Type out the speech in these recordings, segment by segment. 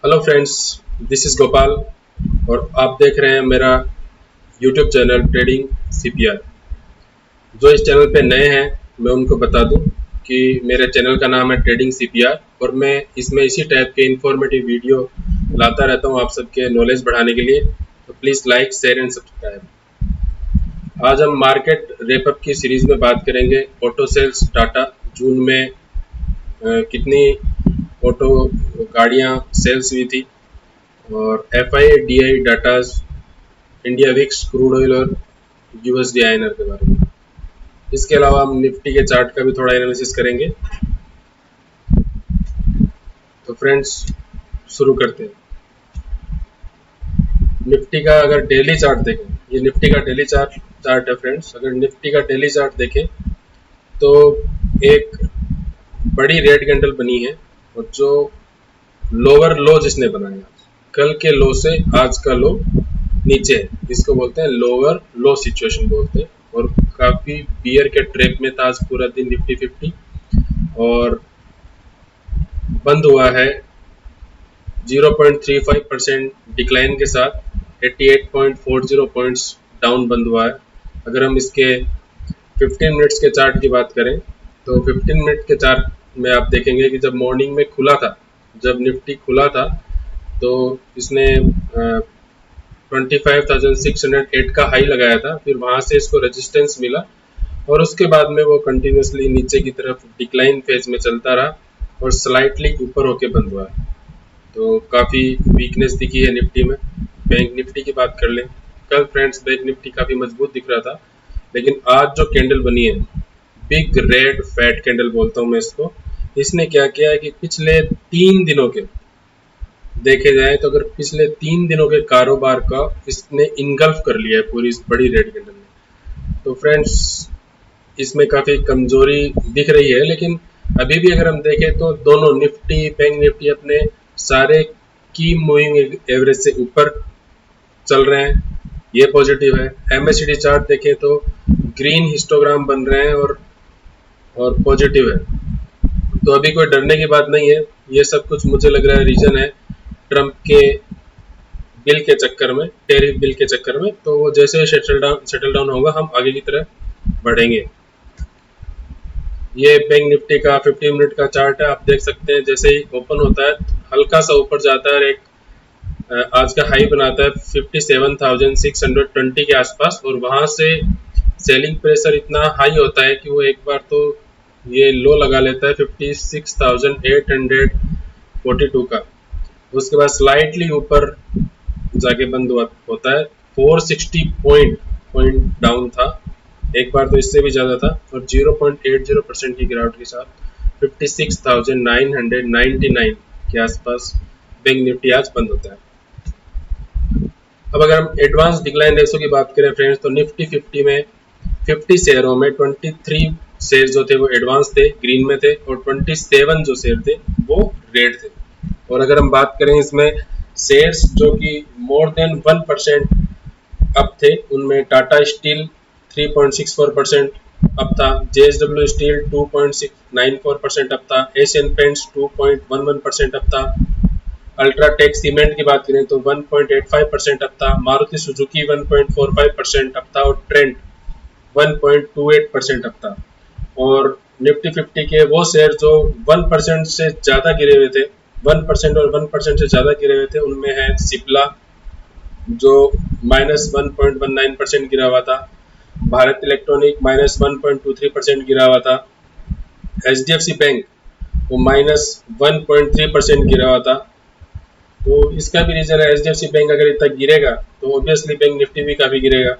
Hello friends, this is Gopal और आप देख रहे हैं मेरा यूट्यूब चैनल ट्रेडिंग सीपीआर। जो इस चैनल पे नए हैं मैं उनको बता दूं कि मेरे चैनल का नाम है ट्रेडिंग सीपीआर और मैं इसमें इसी टाइप के इंफॉर्मेटिव वीडियो लाता रहता हूं आप सबके नॉलेज बढ़ाने के लिए। तो please like, share and subscribe. आज हम मार्केट रेपअप की सीरीज़ में बात करेंगे। ऑटो सेल्स डाटा जून में कितनी ऑटो गाड़ियां सेल्स हुई थी और FI DI datas, India VIX, crude oil और यूएसडी आईएनआर के बारे में। इसके अलावा हम निफ्टी के चार्ट का भी थोड़ा एनालिसिस करेंगे। तो फ्रेंड्स, शुरू करते हैं। निफ्टी का अगर डेली चार्ट देखें, ये निफ्टी का डेली चार्ट है फ्रेंड्स। अगर निफ्टी का डेली चार्ट देखें तो एक बड़ी रेड कैंडल बनी है और जो लोअर लो जिसने बनाया, कल के लो से आज का लो नीचे है, इसको बोलते हैं लोअर लो सिचुएशन बोलते हैं। और काफी बियर के ट्रैप में था आज पूरा दिन निफ्टी 50 और बंद हुआ है 0.35% डिक्लाइन के साथ 88.40 पॉइंट्स डाउन बंद हुआ है। अगर हम इसके 15 मिनट्स के चार्ट की बात करें तो 15 मिनट के चार्ट में आप देखेंगे कि जब मॉर्निंग में खुला था, जब निफ्टी खुला था तो इसने 25,608 का हाई लगाया था। फिर वहां से इसको रेजिस्टेंस मिला और उसके बाद में वो कंटिन्यूसली नीचे की तरफ डिक्लाइन फेज में चलता रहा और स्लाइटली ऊपर होके बंद हुआ है। तो काफ़ी वीकनेस दिखी है निफ्टी में। बैंक निफ्टी की बात कर लें, कल फ्रेंड्स बैंक निफ्टी काफ़ी मजबूत दिख रहा था, लेकिन आज जो कैंडल बनी है, बिग रेड फैट कैंडल बोलता हूँ मैं इसको। इसने क्या किया है कि पिछले 3 दिनों के देखे जाए तो अगर पिछले 3 दिनों के कारोबार का इसने इनगल्फ कर लिया है पूरी इस बड़ी रेड कैंडल में। तो फ्रेंड्स, इसमें काफ़ी कमजोरी दिख रही है, लेकिन अभी भी अगर हम देखें तो दोनों निफ्टी बैंक निफ्टी अपने सारे की मूविंग एवरेज से ऊपर चल रहे हैं, ये पॉजिटिव है। एमएससीडी चार्ट देखें तो ग्रीन हिस्टोग्राम बन रहे हैं और पॉजिटिव है। तो अभी कोई डरने की बात नहीं है। ये सब कुछ मुझे लग रहा है रीजन है ट्रंप के बिल के चक्कर में, टेरिफ बिल के चक्कर में। तो वो जैसे सेटल डाउन होगा हम आगे की तरफ बढ़ेंगे। ये बैंक निफ्टी का 15 मिनट का चार्ट है। आप देख सकते हैं जैसे ही ओपन होता है हल्का सा ऊपर जाता है, एक आज का हाई बनाता है 57,620 के आसपास और वहां से सेलिंग प्रेशर इतना हाई होता है कि वो एक बार तो ये लो लगा लेता है 56,842 का। उसके बाद स्लाइटली ऊपर जाके बंद होता है 460 पॉइंट डाउन था, एक बार तो इससे भी ज़्यादा था और 0.80% की गिरावट के साथ 56,999 के आसपास बैंक निफ्टी आज बंद होता है। अब अगर हम एडवांस डिक्लाइन रेशो की बात करें फ्रेंड्स, तो निफ्टी 50 में 50 शेयरों में 23 शेयर जो थे वो एडवांस थे, ग्रीन में थे, और 27 जो शेयर थे वो रेड थे। और अगर हम बात करें इसमें शेयर्स जो कि मोर देन 1% अप थे, उनमें टाटा स्टील 3.64% अप था, जेएसडब्ल्यू स्टील 2.94% अप था, एशियन पेंट्स 2.11% अप था, अल्ट्राटेक सीमेंट की बात करें तो 1.85% अप था, मारुति सुजुकी 1.45% अप था और ट्रेंट 1.28% अप था। और निफ्टी 50 के वो शेयर जो 1% से ज़्यादा गिरे हुए थे, 1% और 1% से ज़्यादा गिरे हुए थे, उनमें है सिप्ला जो -1.19% गिरा हुआ था, भारत इलेक्ट्रॉनिक -1.23% गिरा हुआ था, एचडीएफसी बैंक वो -1.3% गिरा हुआ था। तो इसका भी रीजन है, एचडीएफसी बैंक अगर इतना गिरेगा तो ऑब्वियसली बैंक निफ्टी भी काफ़ी गिरेगा।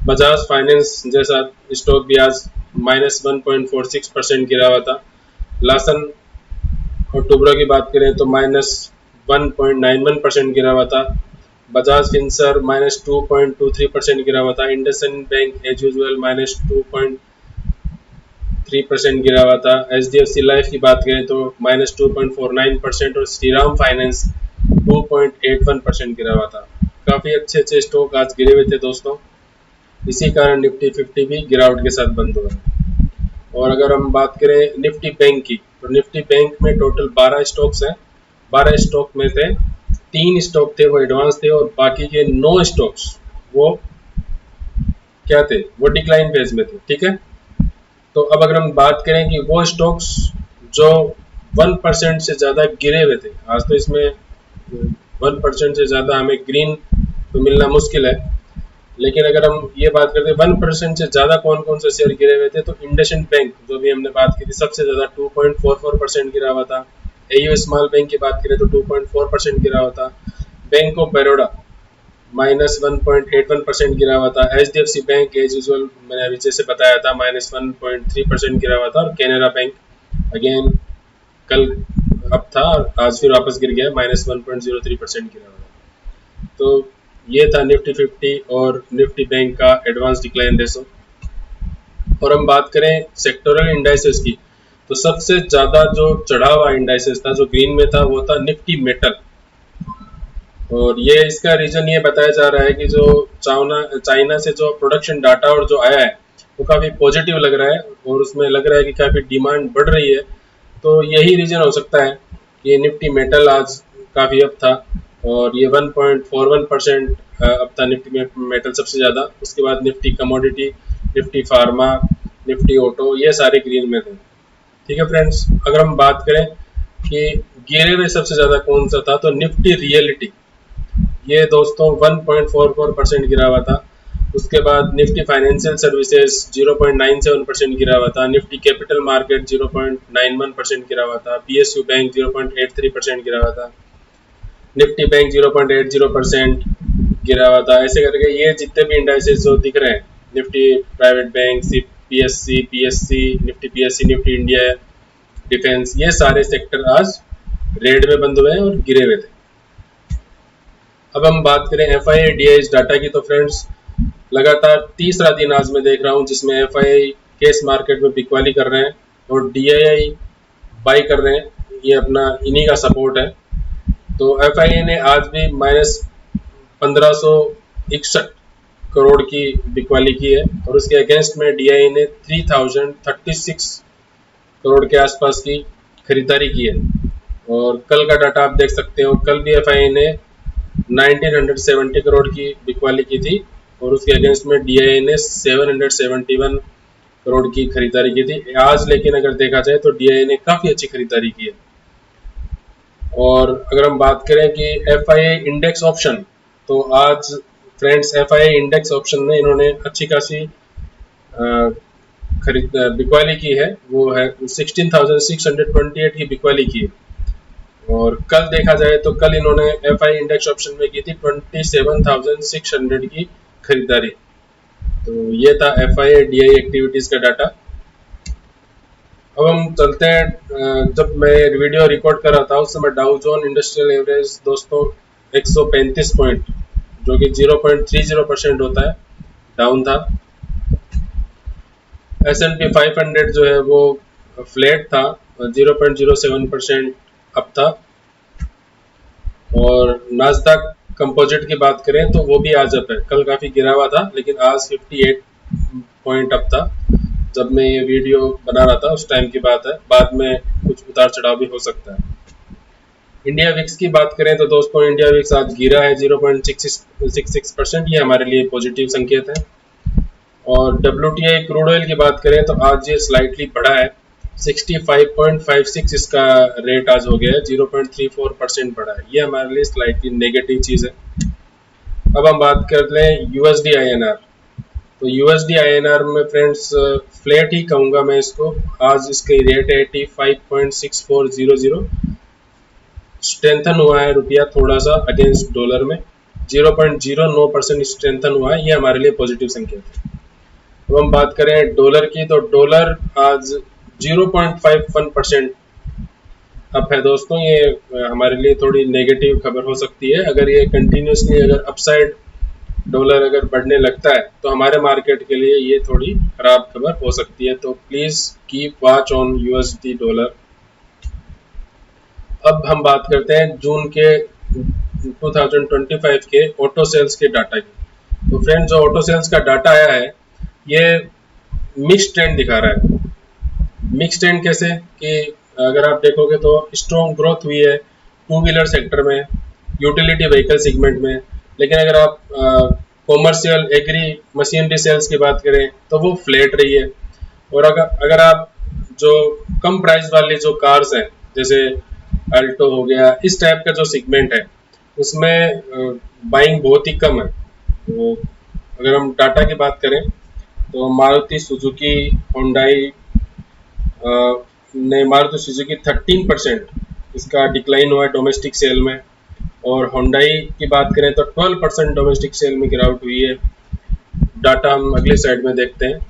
बजाज फाइनेंस जैसा स्टॉक भी आज -1.46% गिरा हुआ था। लासन और टुब्रो की बात करें तो -1.91% गिरा हुआ था। बजाज फिंसर -2.23% गिरा हुआ था। इंडसइंड बैंक एज यूजुअल -2.3% गिरा हुआ था। एचडीएफसी लाइफ की बात करें तो -2.49% और श्रीराम फाइनेंस 2.81% गिरा हुआ था। काफ़ी अच्छे अच्छे स्टॉक आज गिरे हुए थे दोस्तों, इसी कारण निफ्टी 50 भी गिरावट के साथ बंद हुआ है। और अगर हम बात करें निफ्टी बैंक की, तो निफ्टी बैंक में टोटल 12 स्टॉक्स हैं। 12 स्टॉक में थे 3 स्टॉक थे वो एडवांस थे और बाकी के 9 स्टॉक्स वो क्या थे, वो डिक्लाइन फेज में थे। ठीक है, तो अब अगर हम बात करें कि वो स्टॉक्स जो 1% से ज़्यादा गिरे हुए थे, आज तो इसमें 1% से ज़्यादा हमें ग्रीन तो मिलना मुश्किल है, लेकिन अगर हम ये बात करते हैं 1% से ज़्यादा कौन कौन से शेयर गिरे हुए थे, तो इंडसइंड बैंक जो भी हमने बात की थी सबसे ज़्यादा 2.44% गिरा हुआ था। एयू स्मॉल बैंक की बात करें तो 2.4% गिरा हुआ था। बैंक ऑफ बड़ौदा -1.81% गिरा हुआ था। HDFC बैंक एज यूजुअल मैंने अभी जैसे बताया था -1.3% गिरा हुआ था। और कैनरा बैंक अगेन कल अब था और आज फिर वापस गिर गया, -1.03% गिरा हुआ था। तो ये था निफ्टी 50 और निफ्टी बैंक का एडवांस डिक्लाइन रेशो। और हम बात करें सेक्टोरल इंडाइसेस की, तो सबसे ज़्यादा जो चढ़ा हुआ इंडाइसेस था जो ग्रीन में था वो था निफ्टी मेटल। और ये इसका रीजन ये बताया जा रहा है कि जो चाइना से जो प्रोडक्शन डाटा और जो आया है वो काफ़ी पॉजिटिव लग रहा है और उसमें लग रहा है कि काफ़ी डिमांड बढ़ रही है। तो यही रीजन हो सकता है कि निफ्टी मेटल आज काफ़ी अप था और ये 1.41% अप था निफ्टी मेटल सबसे ज़्यादा। उसके बाद Nifty commodity, Nifty pharma, Nifty auto, ये सारे ग्रीन में थे। ठीक है फ्रेंड्स, अगर हम बात करें कि गिरे में सबसे ज़्यादा कौन सा था, तो निफ्टी रियलिटी, ये दोस्तों 1.44% गिरा हुआ था। उसके बाद निफ्टी फाइनेंशियल सर्विसेज 0.97% गिरा हुआ था। निफ्टी कैपिटल मार्केट 0.91% गिरा हुआ था। PSU बैंक 0.83% गिरा हुआ था। निफ्टी बैंक 0.80% गिरा हुआ था। ऐसे करके ये जितने भी इंडाइसेस जो दिख रहे हैं, Nifty private bank, PSC, Nifty PSC, Nifty India, defence, ये सारे सेक्टर आज रेड में बंद हुए हैं और गिरे हुए थे। अब हम बात करें FII DII डाटा की, तो फ्रेंड्स लगातार तीसरा दिन आज मैं देख रहा हूं जिसमें FII केस मार्केट में बिकवाली कर रहे हैं और DII बाई कर रहे हैं। ये अपना इन्हीं का सपोर्ट है। तो FII ने आज भी -1561 करोड़ की बिकवाली की है और उसके अगेंस्ट में DII ने 3036 करोड़ के आसपास की खरीदारी की है। और कल का डाटा आप देख सकते हो, कल भी FII ने 1970 करोड़ की बिकवाली की थी और उसके अगेंस्ट में DII ने 771 करोड़ की खरीदारी की थी। आज लेकिन अगर देखा जाए तो DII ने काफ़ी अच्छी खरीदारी की है। और अगर हम बात करें कि FII इंडेक्स ऑप्शन, तो आज फ्रेंड्स FII इंडेक्स ऑप्शन में इन्होंने अच्छी खासी बिकवाली की है, वो है 16,628 की बिकवाली की है। और कल देखा जाए तो कल इन्होंने FI इंडेक्स ऑप्शन में की थी 27,600 की खरीदारी। तो ये था FI DI एक्टिविटीज का डाटा। अब हम चलते हैं, जब मैं वीडियो रिकॉर्ड कर रहा था उस समय डाउ जोन इंडस्ट्रियल एवरेज दोस्तों 135 पॉइंट, जो कि 0.30% होता है, डाउन था। S&P 500 जो है वो फ्लैट था, 0.07% अप था। और नास्डॉक कंपोजिट की बात करें तो वो भी आज अप है, कल काफ़ी गिरा हुआ था लेकिन आज 58 पॉइंट अप था। जब मैं ये वीडियो बना रहा था उस टाइम की बात है, बाद में कुछ उतार चढ़ाव भी हो सकता है। इंडिया विक्स की बात करें तो दोस्तों इंडिया विक्स आज गिरा है 0.66%, ये हमारे लिए पॉजिटिव संकेत है। और WTI क्रूड ऑयल की बात करें तो आज ये स्लाइटली बढ़ा है, 65.56 इसका रेट आज हो गया है, 0.34% बढ़ा है, ये हमारे लिए स्लाइटली नेगेटिव चीज़ है। अब हम बात कर लें USD INR, तो USD INR में फ्रेंड्स फ्लैट ही कहूँगा मैं इसको। आज इसकी रेट है 85.6400, स्ट्रेंथन हुआ है रुपया थोड़ा सा अगेंस्ट डॉलर में, 0.09% स्ट्रेंथन हुआ है, ये हमारे लिए पॉजिटिव संकेत है। अब हम बात करें डॉलर की, तो डॉलर आज 0.51% अप है दोस्तों। ये हमारे लिए थोड़ी नेगेटिव खबर हो सकती है। अगर ये कंटिन्यूसली अगर अपसाइड डॉलर अगर बढ़ने लगता है तो हमारे मार्केट के लिए ये थोड़ी खराब खबर हो सकती है। तो please keep watch on USD dollar. अब हम बात करते हैं जून के 2025 के ऑटो सेल्स के डाटा की। तो फ्रेंड्स जो ऑटो सेल्स का डाटा आया है ये मिक्स ट्रेंड दिखा रहा है। मिक्स ट्रेंड कैसे कि अगर आप देखोगे तो स्ट्रॉन्ग ग्रोथ हुई है टू व्हीलर सेक्टर में, यूटिलिटी व्हीकल सेगमेंट में। लेकिन अगर आप कॉमर्शियल एग्री मशीनरी सेल्स की बात करें तो वो फ्लैट रही है। और अगर आप जो कम प्राइस वाली जो कार्स हैं जैसे अल्टो हो गया, इस टाइप का जो सेगमेंट है उसमें बाइंग बहुत ही कम है। तो अगर हम टाटा की बात करें तो मारुति सुजुकी होंडाई ने मारुति सुजुकी 13% इसका डिक्लाइन हुआ है डोमेस्टिक सेल में, और होंडाई की बात करें तो 12% डोमेस्टिक सेल में गिरावट हुई है। डाटा हम अगले साइड में देखते हैं।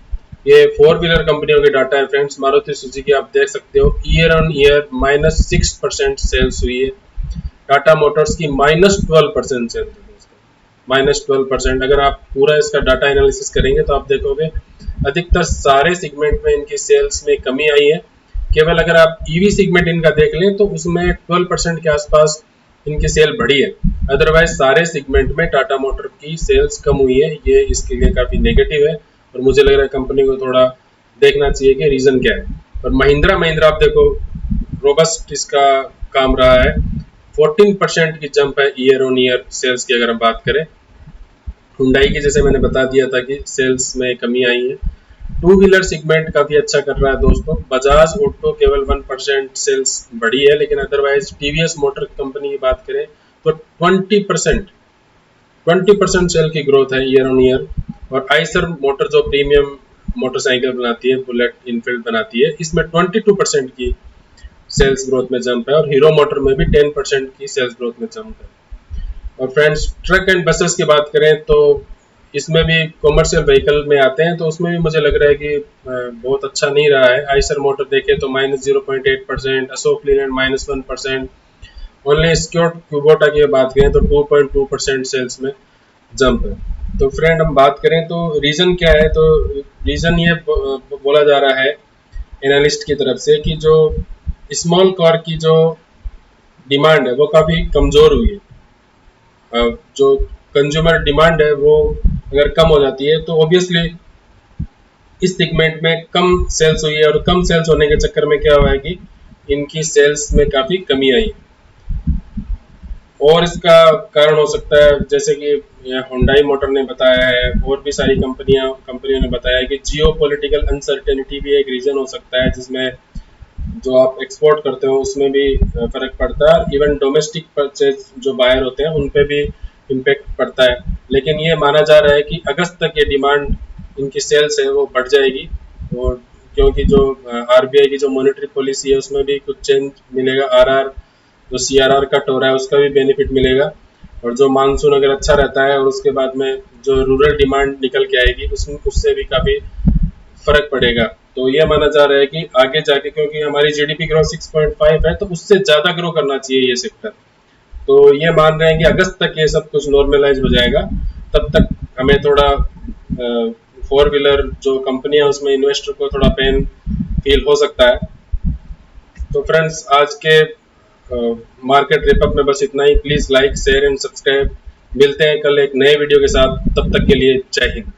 ये 4 व्हीलर कंपनियों के डाटा है फ्रेंड्स। मारुति सुजुकी आप देख सकते हो ईयर ऑन ईयर -6% सेल्स हुई है। टाटा मोटर्स की -12% सेल्स हुई है, -12%। अगर आप पूरा इसका डाटा एनालिसिस करेंगे तो आप देखोगे अधिकतर सारे सेगमेंट में इनकी सेल्स में कमी आई है। केवल अगर आप ईवी सेगमेंट इनका देख लें तो उसमें 12% के आसपास इनकी सेल बढ़ी है। अदरवाइज सारे सेगमेंट में टाटा मोटर की सेल्स कम हुई है। ये इसके लिए काफ़ी नेगेटिव है और मुझे लग रहा है कंपनी को थोड़ा देखना चाहिए कि रीज़न क्या है। और महिंद्रा आप देखो रोबस्ट इसका काम रहा है, 14% की जंप है ईयर ऑन ईयर सेल्स की। अगर हम बात करें हुंडई की, जैसे मैंने बता दिया था कि सेल्स में कमी आई है। 2 व्हीलर सेगमेंट काफ़ी अच्छा कर रहा है दोस्तों। बजाज ऑटो केवल 1% सेल्स बढ़ी है, लेकिन अदरवाइज टीवीएस मोटर कंपनी की बात करें तो 20% सेल की ग्रोथ है ईयर ऑन ईयर। और आइसर मोटर जो प्रीमियम मोटरसाइकिल बनाती है, बुलेट इनफील्ड बनाती है, इसमें 22% की सेल्स ग्रोथ में जंप है। और हीरो मोटर में भी 10% की सेल्स ग्रोथ में जंप है। और फ्रेंड्स ट्रक एंड बसेस की बात करें तो इसमें भी कॉमर्शियल व्हीकल में आते हैं, तो उसमें भी मुझे लग रहा है कि बहुत अच्छा नहीं रहा है। आइसर मोटर देखें तो -0.8%, अशोक लीलैंड -1%, ओनली स्क्योट क्यूबोटा की बात करें तो 2.2% सेल्स में जंप है। तो फ्रेंड हम बात करें तो रीज़न क्या है, तो रीज़न ये बोला जा रहा है एनालिस्ट की तरफ से कि जो स्मॉल कार की जो डिमांड है वो काफ़ी कमज़ोर हुई है। जो कंज्यूमर डिमांड है वो अगर कम हो जाती है तो ऑब्वियसली इस सेगमेंट में कम सेल्स हुई है। और कम सेल्स होने के चक्कर में क्या हुआ है कि इनकी सेल्स में काफ़ी कमी आई है। और इसका कारण हो सकता है जैसे कि हुंडई मोटर ने बताया है, और भी सारी कंपनियों ने बताया है कि जियो पॉलिटिकल अनसर्टेनिटी भी एक रीज़न हो सकता है, जिसमें जो आप एक्सपोर्ट करते हो उसमें भी फ़र्क पड़ता है। इवन डोमेस्टिक परचेज जो बायर होते हैं उन पे भी इम्पेक्ट पड़ता है। लेकिन ये माना जा रहा है कि अगस्त तक ये डिमांड इनकी सेल्स है वो बढ़ जाएगी। और क्योंकि जो आरबीआई की जो मॉनेटरी पॉलिसी है उसमें भी कुछ चेंज मिलेगा। आरआर जो सीआरआर कट हो रहा है उसका भी बेनिफिट मिलेगा। और जो मानसून अगर अच्छा रहता है और उसके बाद में जो रूरल डिमांड निकल के आएगी उससे भी काफ़ी फर्क पड़ेगा। तो ये माना जा रहा है कि आगे जाके, क्योंकि हमारी जीडीपी ग्रोथ 6.5 है, तो उससे ज़्यादा ग्रो करना चाहिए ये सेक्टर। तो ये मान रहे हैं कि अगस्त तक ये सब कुछ नॉर्मलाइज हो जाएगा। तब तक हमें थोड़ा 4 व्हीलर जो कंपनी है उसमें इन्वेस्टर को थोड़ा पेन फील हो सकता है। तो फ्रेंड्स आज के मार्केट रिपअप में बस इतना ही। Please like share and subscribe. मिलते हैं कल एक नए वीडियो के साथ, तब तक के लिए जय हिंद।